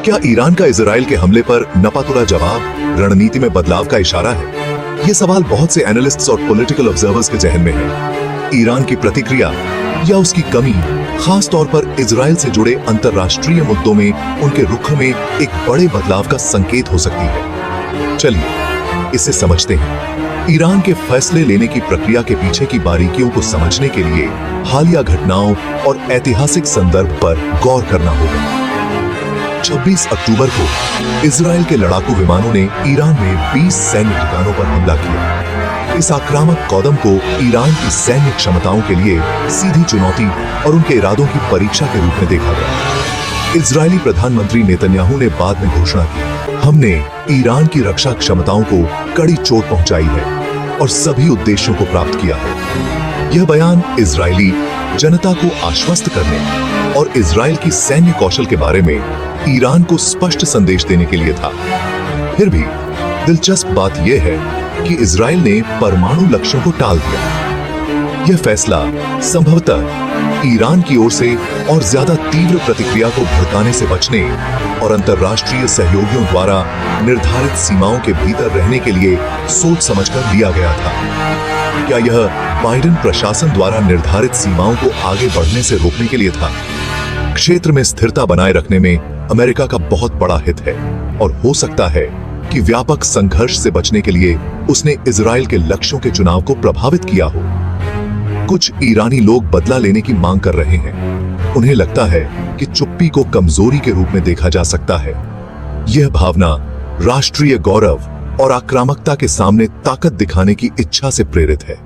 क्या ईरान का इजराइल के हमले पर नपातुला जवाब रणनीति में बदलाव का इशारा है? ये सवाल बहुत से एनालिस्ट्स और पॉलिटिकल ऑब्जर्वर्स के जहन में है। ईरान की प्रतिक्रिया या उसकी कमी खास तौर पर इजराइल से जुड़े अंतर्राष्ट्रीय मुद्दों में उनके रुख में एक बड़े बदलाव का संकेत हो सकती है। चलिए इसे समझते हैं। ईरान के फैसले लेने की प्रक्रिया के पीछे की बारीकियों को समझने के लिए हालिया घटनाओं और ऐतिहासिक संदर्भ पर गौर करना होगा। 26 अक्टूबर को इजराइल के लड़ाकू विमानों ने ईरान में 20 सैन्य ठिकानों पर हमला किया। इस आक्रामक कदम को ईरान की सैन्य क्षमताओं के लिए सीधी चुनौती और उनके इरादों की परीक्षा के रूप में देखा गया। इजरायली प्रधानमंत्री नेतन्याहू ने बाद में घोषणा की, हमने ईरान की रक्षा क्षमताओं को कड़ी चोट पहुंचाई है और सभी उद्देश्यों को प्राप्त किया है। यह बयान इजरायली जनता को आश्वस्त करने और इजराइल की सैन्य कौशल के बारे में ईरान को स्पष्ट संदेश देने के लिए था। फिर भी दिलचस्प बात यह है कि इजराइल ने परमाणु लक्ष्यों को टाल दिया। यह फैसला संभवतः ईरान की ओर से और ज्यादा तीव्र प्रतिक्रिया को भड़काने से बचने और अंतर्राष्ट्रीय सहयोगियों द्वारा निर्धारित सीमाओं के भीतर रहने के लिए सोच समझकर लिया गया था। क्या यह बाइडेन प्रशासन द्वारा निर्धारित सीमाओं को आगे बढ़ने से रोकने के लिए था? क्षेत्र में स्थिरता बनाए रखने में अमेरिका का बहुत बड़ा हित है और हो सकता है कि व्यापक संघर्ष से बचने के लिए उसने इजराइल के लक्ष्यों के चुनाव को प्रभावित किया हो। कुछ ईरानी लोग बदला लेने की मांग कर रहे हैं। उन्हें लगता है कि चुप्पी को कमजोरी के रूप में देखा जा सकता है। यह भावना राष्ट्रीय गौरव और आक्रामकता के सामने ताकत दिखाने की इच्छा से प्रेरित है।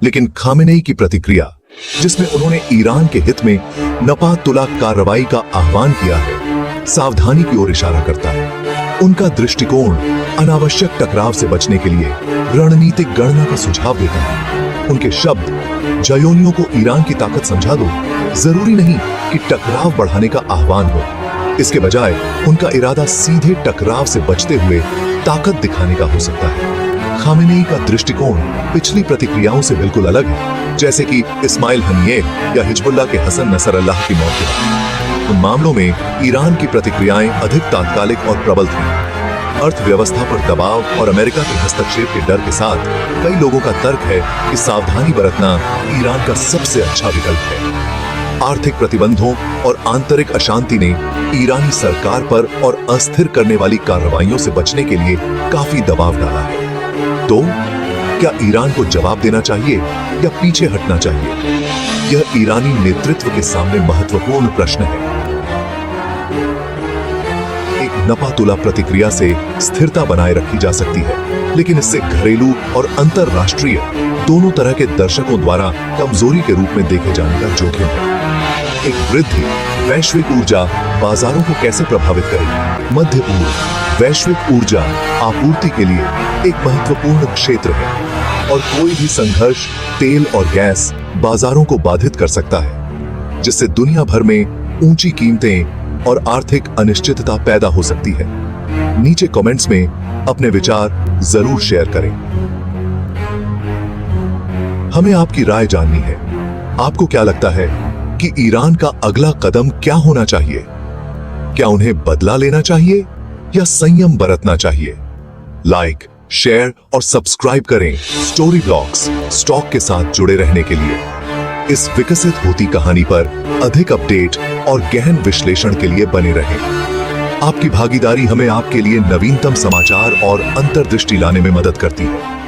लेकिन खामेनेई की प्रतिक्रिया, जिसमें उन्होंने ईरान के हित में नपातुला कार्रवाई का आह्वान किया है, सावधानी की ओर इशारा करता है। उनका दृष्टिकोण अनावश्यक टकराव से बचने के लिए रणनीतिक गणना का सुझाव देता है। उनके शब्द जयोनियों को ईरान की ताकत समझा दो, जरूरी नहीं कि टकराव बढ़ाने का आह्वान हो। इसके बजाय उनका इरादा सीधे टकराव से बचते हुए ताकत दिखाने का हो सकता है। खामेनेई का दृष्टिकोण पिछली प्रतिक्रियाओं से बिल्कुल अलग है, जैसे कि इस्माइल हनियेह या हिजबुल्लाह के हसन नसरल्लाह की मौत के बाद। उन मामलों में ईरान की प्रतिक्रियाएं अधिक तात्कालिक और प्रबल थीं। अर्थव्यवस्था पर दबाव और अमेरिका के हस्तक्षेप के डर के साथ कई लोगों का तर्क है कि सावधानी बरतना ईरान का सबसे अच्छा विकल्प है। आर्थिक प्रतिबंधों और आंतरिक अशांति ने ईरानी सरकार पर और अस्थिर करने वाली कार्रवाइयों से बचने के लिए काफी दबाव डाला है। तो क्या ईरान को जवाब देना चाहिए या पीछे हटना चाहिए? यह ईरानी नेतृत्व के सामने महत्वपूर्ण प्रश्न है। एक नपातुला प्रतिक्रिया से स्थिरता बनाए रखी जा सकती है, लेकिन इससे घरेलू और अंतरराष्ट्रीय दोनों तरह के दर्शकों द्वारा कमजोरी के रूप में देखे जाने का जोखिम है। एक वृद्धि वैश्विक ऊर्जा बाजारों को कैसे प्रभावित करेगी? मध्य पूर्व वैश्विक ऊर्जा आपूर्ति के लिए एक महत्वपूर्ण क्षेत्र है और कोई भी संघर्ष तेल और गैस बाजारों को बाधित कर सकता है, जिससे दुनिया भर में ऊंची कीमतें और आर्थिक अनिश्चितता पैदा हो सकती है। नीचे कमेंट्स में अपने विचार जरूर शेयर करें। हमें आपकी राय जाननी है। आपको क्या लगता है कि ईरान का अगला कदम क्या होना चाहिए? क्या उन्हें बदला लेना चाहिए या संयम बरतना चाहिए? लाइक, शेयर और सब्सक्राइब करें स्टोरी ब्लॉग्स स्टॉक के साथ जुड़े रहने के लिए। इस विकसित होती कहानी पर अधिक अपडेट और गहन विश्लेषण के लिए बने रहें। आपकी भागीदारी हमें आपके लिए नवीनतम समाचार और अंतर्दृष्टि लाने में मदद करती है।